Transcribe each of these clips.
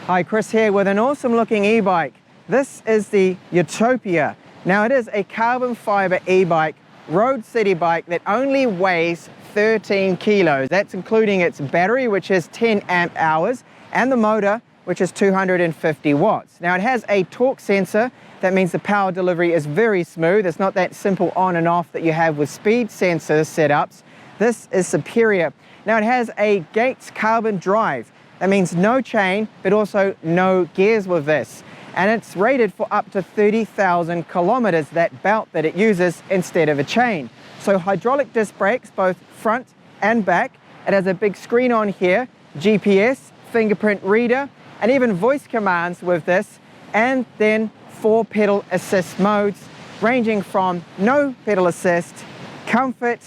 Hi, Chris here with an awesome looking e-bike. This is the Urtopia. Now it is a carbon fiber e-bike, road city bike that only weighs 13 kilos. That's including its battery, which is 10 amp hours, and the motor, which is 250 watts. Now it has a torque sensor. That means the power delivery is very smooth. It's not that simple on and off that you have with speed sensor setups. This is superior. Now it has a Gates carbon drive. That means no chain, but also no gears with this. And it's rated for up to 30,000 kilometers, that belt that it uses instead of a chain. So hydraulic disc brakes, both front and back. It has a big screen on here, GPS, fingerprint reader, and even voice commands with this. And then 4 pedal assist modes, ranging from no pedal assist, comfort,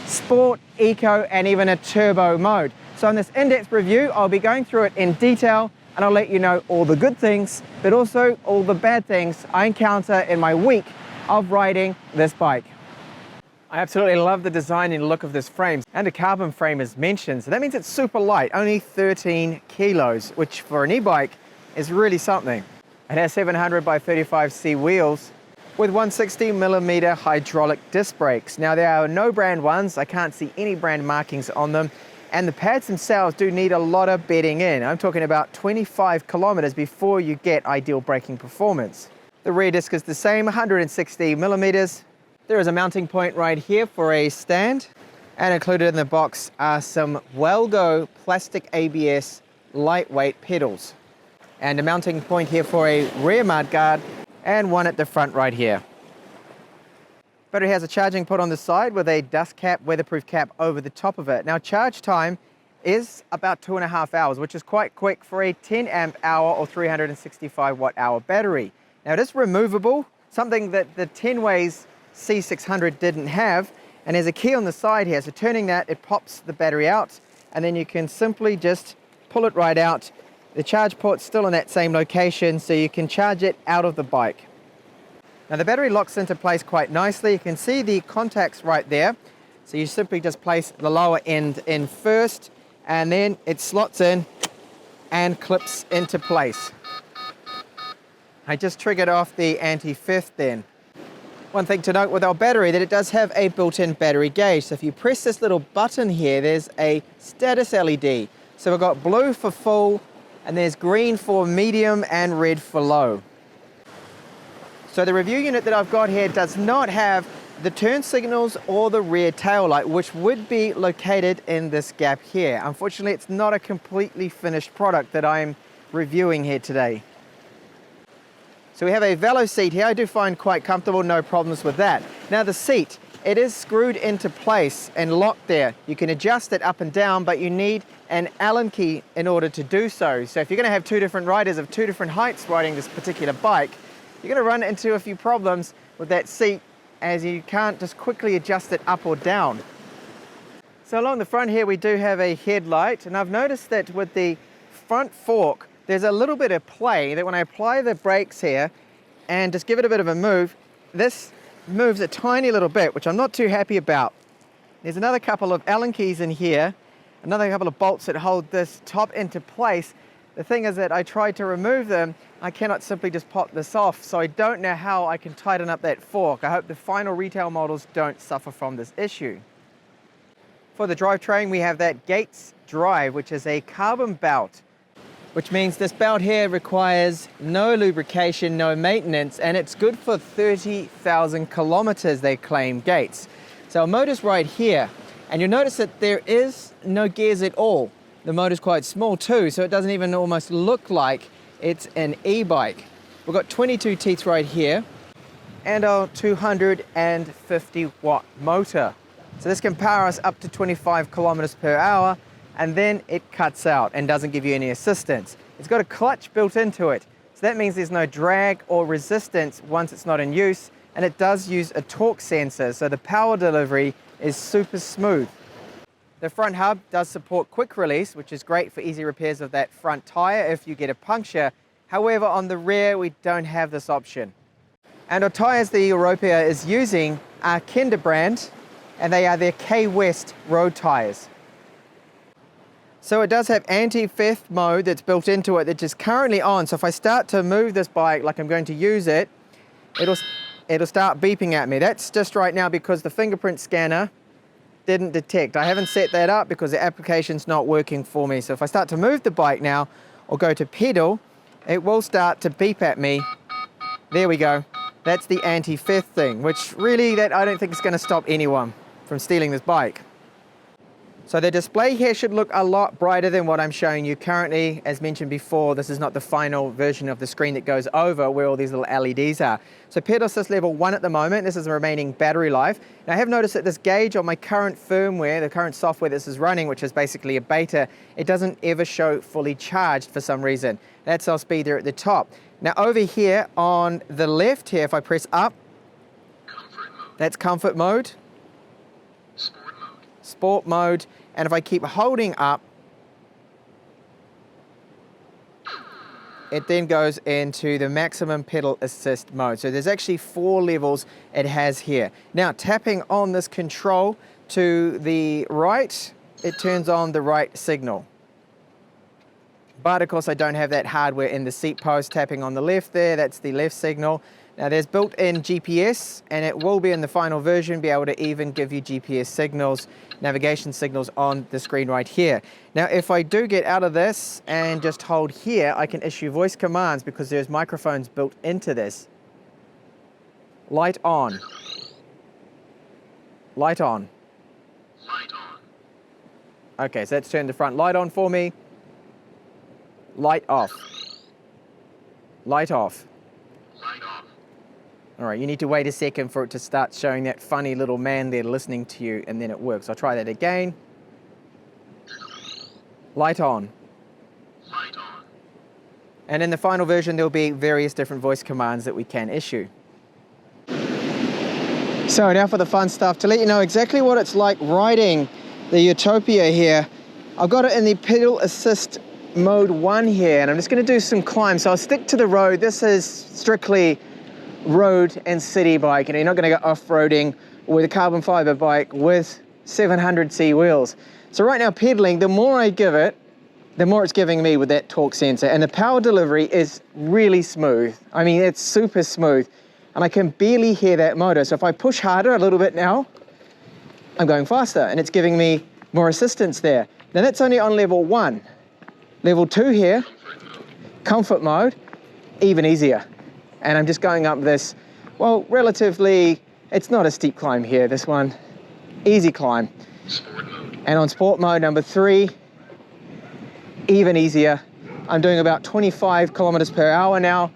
sport, eco, and even a turbo mode. So in this in-depth review, I'll be going through it in detail, and I'll let you know all the good things, but also all the bad things I encounter in my week of riding this bike. I absolutely love the design and look of this frame, and a carbon frame is mentioned, so that means it's super light, only 13 kilos, which for an e-bike is really something. It has 700 by 35C wheels with 160mm hydraulic disc brakes. Now there are no brand ones, I can't see any brand markings on them, and the pads themselves do need a lot of bedding in. I'm talking about 25 kilometers before you get ideal braking performance. The rear disc is the same, 160mm. There is a mounting point right here for a stand, and included in the box are some Wellgo plastic ABS lightweight pedals, and a mounting point here for a rear mudguard, and one at the front right here. Battery has a charging port on the side with a dust cap, weatherproof cap over the top of it. Now charge time is about 2.5 hours, which is quite quick for a 10 amp hour or 365 watt hour battery. Now it is removable, something that the 10ways C600 didn't have, and there's a key on the side here, so turning that, it pops the battery out, and then you can simply just pull it right out. The charge port's still in that same location, so you can charge it out of the bike. Now the battery locks into place quite nicely. You can see the contacts right there. So you simply just place the lower end in first, and then it slots in and clips into place. I just triggered off the anti-theft then. One thing to note with our battery, that it does have a built-in battery gauge. So if you press this little button here, there's a status LED. So we've got blue for full, and there's green for medium and red for low. So the review unit that I've got here does not have the turn signals or the rear tail light, which would be located in this gap here. Unfortunately, it's not a completely finished product that I'm reviewing here today. So we have a Velo seat here. I do find quite comfortable, no problems with that. Now the seat, it is screwed into place and locked there. You can adjust it up and down, but you need an Allen key in order to do so. So if you're going to have two different riders of two different heights riding this particular bike, you're going to run into a few problems with that seat, as you can't just quickly adjust it up or down. So along the front here we do have a headlight, and I've noticed that with the front fork there's a little bit of play, that when I apply the brakes here and just give it a bit of a move, this moves a tiny little bit, which I'm not too happy about. There's another couple of Allen keys in here, another couple of bolts that hold this top into place. The thing is that I tried to remove them, I cannot simply just pop this off, so I don't know how I can tighten up that fork. I hope the final retail models don't suffer from this issue. For the drivetrain, we have that Gates drive, which is a carbon belt, which means this belt here requires no lubrication, no maintenance, and it's good for 30,000 kilometers, they claim, Gates. So our motor's right here, and you'll notice that there is no gears at all. The motor's quite small too, so it doesn't even almost look like it's an e-bike. We've got 22 teeth right here, and our 250 watt motor. So this can power us up to 25 kilometers per hour, and then it cuts out and doesn't give you any assistance. It's got a clutch built into it, so that means there's no drag or resistance once it's not in use, and it does use a torque sensor, so the power delivery is super smooth. The front hub does support quick release, which is great for easy repairs of that front tire if you get a puncture. However, on the rear, we don't have this option. And our tires the Urtopia is using are Kinder brand, and they are their K-West road tires. So it does have anti-theft mode that's built into it that is currently on. So if I start to move this bike like I'm going to use it, it'll start beeping at me. That's just right now because the fingerprint scanner didn't detect. I haven't set that up because the application's not working for me. So if I start to move the bike now or go to pedal, it will start to beep at me. There we go. That's the anti-theft thing, which really that I don't think is going to stop anyone from stealing this bike. So the display here should look a lot brighter than what I'm showing you currently. As mentioned before, this is not the final version of the screen that goes over where all these little LEDs are. So pedal assist level 1 at the moment. This is the remaining battery life. Now I have noticed that this gauge on my current firmware, the current software this is running, which is basically a beta, it doesn't ever show fully charged for some reason. That's our speed there at the top. Now over here on the left here, if I press up, that's comfort mode. Sport mode, and if I keep holding up, it then goes into the maximum pedal assist mode. So there's actually 4 levels it has here. Now tapping on this control to the right, it turns on the right signal. But of course I don't have that hardware in the seat post. Tapping on the left there, that's the left signal. Now there's built-in GPS, and it will be in the final version be able to even give you GPS signals, navigation signals on the screen right here. Now if I do get out of this and just hold here, I can issue voice commands because there's microphones built into this. Light on. Light on. Light on. Okay, so that's turned the front light on for me. Light off. Light off. Light off. All right, you need to wait a second for it to start showing that funny little man there listening to you, and then it works. I'll try that again. Light on. Light on. And in the final version, there'll be various different voice commands that we can issue. So now for the fun stuff. To let you know exactly what it's like riding the Urtopia here, I've got it in the pedal assist mode 1 here, and I'm just going to do some climbs. So I'll stick to the road. This is strictly road and city bike, and you're not going to go off-roading with a carbon fiber bike with 700C wheels. So right now pedaling, the more I give it, the more it's giving me with that torque sensor, and the power delivery is really smooth. I mean, it's super smooth, and I can barely hear that motor. So if I push harder a little bit now, I'm going faster, and it's giving me more assistance there. Now that's only on level 1. Level 2 here, comfort mode, even easier. And I'm just going up this, well, relatively, it's not a steep climb here, this one, easy climb. And on sport mode number 3, even easier. I'm doing about 25 kilometers per hour now,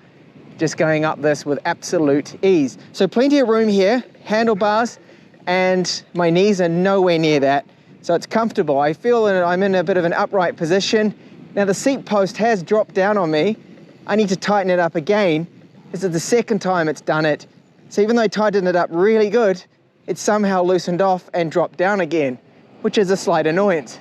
just going up this with absolute ease. So plenty of room here, handlebars, and my knees are nowhere near that. So it's comfortable. I feel that I'm in a bit of an upright position. Now the seat post has dropped down on me. I need to tighten it up again. This is the second time it's done it. So even though I tightened it up really good, it's somehow loosened off and dropped down again, which is a slight annoyance.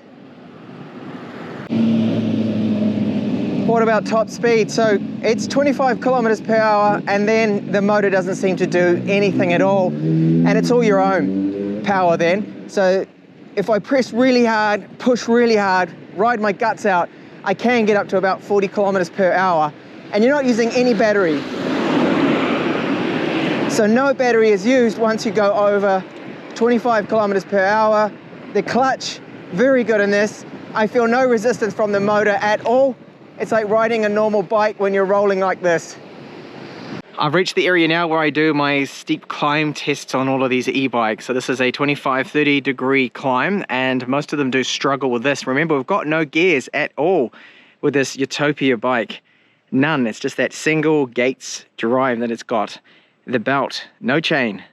What about top speed? So it's 25 kilometers per hour, and then the motor doesn't seem to do anything at all, and it's all your own power then. So if I press really hard, push really hard, ride my guts out, I can get up to about 40 kilometers per hour, and you're not using any battery. So no battery is used once you go over 25 kilometers per hour. The clutch, very good in this. I feel no resistance from the motor at all. It's like riding a normal bike when you're rolling like this. I've reached the area now where I do my steep climb tests on all of these e-bikes. So this is a 25-30 degree climb, and most of them do struggle with this. Remember, we've got no gears at all with this Urtopia bike. None. It's just that single Gates drive that it's got. The belt, no chain.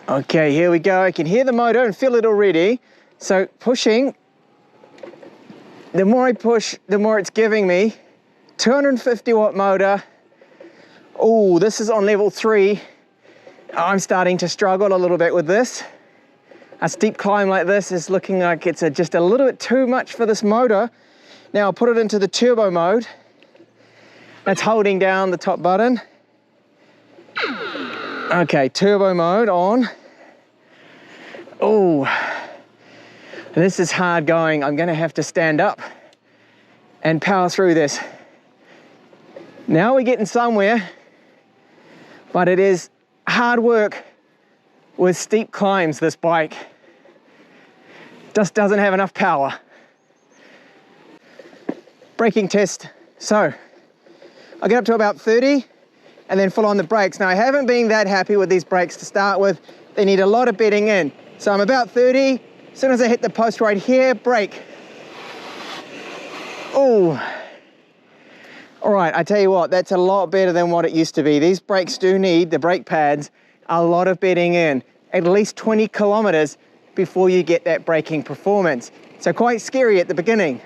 Okay, here we go. I can hear the motor and feel it already. So pushing, the more I push, the more it's giving me. 250 watt motor. Oh, this is on level 3. I'm starting to struggle a little bit with this. A steep climb like this is looking like it's just a little bit too much for this motor. Now I'll put it into the turbo mode. That's holding down the top button. Okay, turbo mode on. Oh, And this is hard going. I'm gonna have to stand up and power through this. Now we're getting somewhere, but it is hard work with steep climbs, this bike. Just doesn't have enough power. Braking test. So, I get up to about 30 and then full on the brakes. Now I haven't been that happy with these brakes to start with. They need a lot of bedding in. So I'm about 30. As soon as I hit the post right here, brake. Oh. All right, I tell you what, that's a lot better than what it used to be. These brakes do need, the brake pads, a lot of bedding in. At least 20 kilometers before you get that braking performance. So quite scary at the beginning.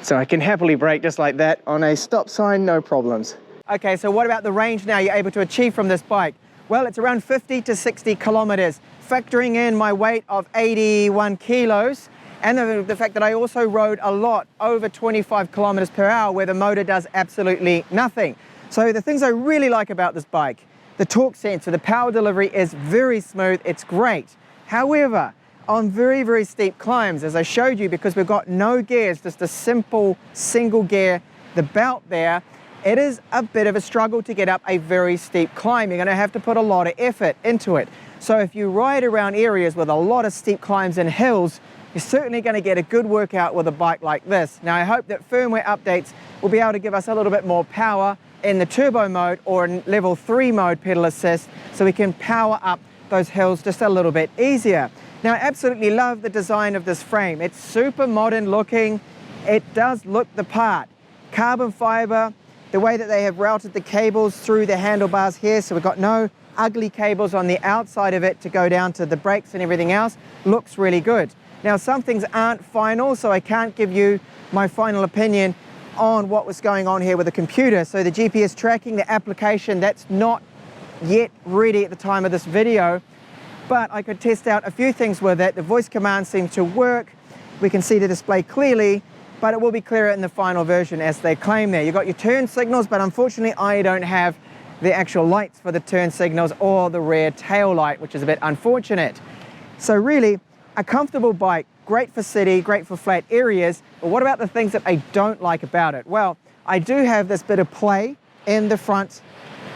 So I can happily brake just like that on a stop sign, no problems. Okay, so what about the range now you're able to achieve from this bike? Well, it's around 50 to 60 kilometers, factoring in my weight of 81 kilos and the fact that I also rode a lot over 25 kilometers per hour where the motor does absolutely nothing. So the things I really like about this bike, the torque sensor, the power delivery is very smooth, it's great. However, on very, very steep climbs, as I showed you, because we've got no gears, just a simple single gear, the belt there, it is a bit of a struggle to get up a very steep climb. You're going to have to put a lot of effort into it. So if you ride around areas with a lot of steep climbs and hills, you're certainly going to get a good workout with a bike like this. Now I hope that firmware updates will be able to give us a little bit more power in the turbo mode or in level 3 mode pedal assist, so we can power up those hills just a little bit easier. Now I absolutely love the design of this frame. It's super modern looking. It does look the part. Carbon fiber, the way that they have routed the cables through the handlebars here, so we've got no ugly cables on the outside of it to go down to the brakes and everything else, looks really good. Now some things aren't final, so I can't give you my final opinion on what was going on here with the computer. So the GPS tracking, the application, that's not yet ready at the time of this video, but I could test out a few things with it. The voice command seems to work. We can see the display clearly, but it will be clearer in the final version as they claim there. You've got your turn signals, but unfortunately I don't have the actual lights for the turn signals or the rear tail light, which is a bit unfortunate. So really, a comfortable bike, great for city, great for flat areas, but what about the things that I don't like about it? Well, I do have this bit of play in the front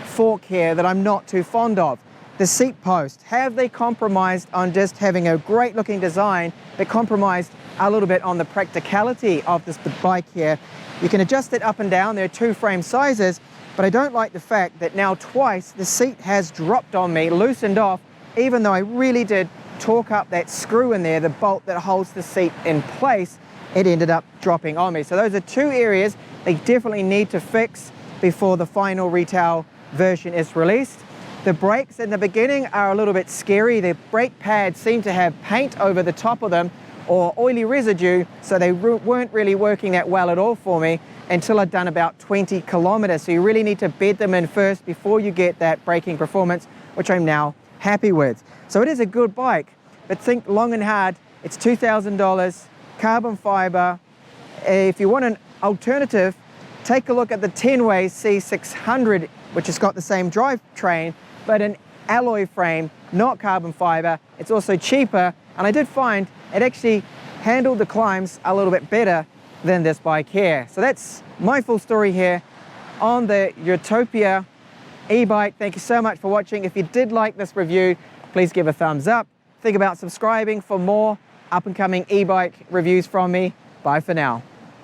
fork here that I'm not too fond of. The seat post, have they compromised on just having a great looking design, but compromised a little bit on the practicality of this bike here? You can adjust it up and down, there are 2 frame sizes, but I don't like the fact that now twice the seat has dropped on me, loosened off, even though I really did torque up that screw in there, the bolt that holds the seat in place, it ended up dropping on me. So those are 2 areas they definitely need to fix before the final retail version is released. The brakes in the beginning are a little bit scary. The brake pads seem to have paint over the top of them or oily residue, so they weren't really working that well at all for me until I'd done about 20 kilometers. So you really need to bed them in first before you get that braking performance, which I'm now happy with. So it is a good bike, but think long and hard. It's $2,000, carbon fiber. If you want an alternative, take a look at the 10-way C600, which has got the same drivetrain, but an alloy frame, not carbon fiber. It's also cheaper, and I did find it actually handled the climbs a little bit better than this bike here. So that's my full story here on the Urtopia e-bike. Thank you so much for watching. If you did like this review, please give a thumbs up. Think about subscribing for more up and coming e-bike reviews from me. Bye for now.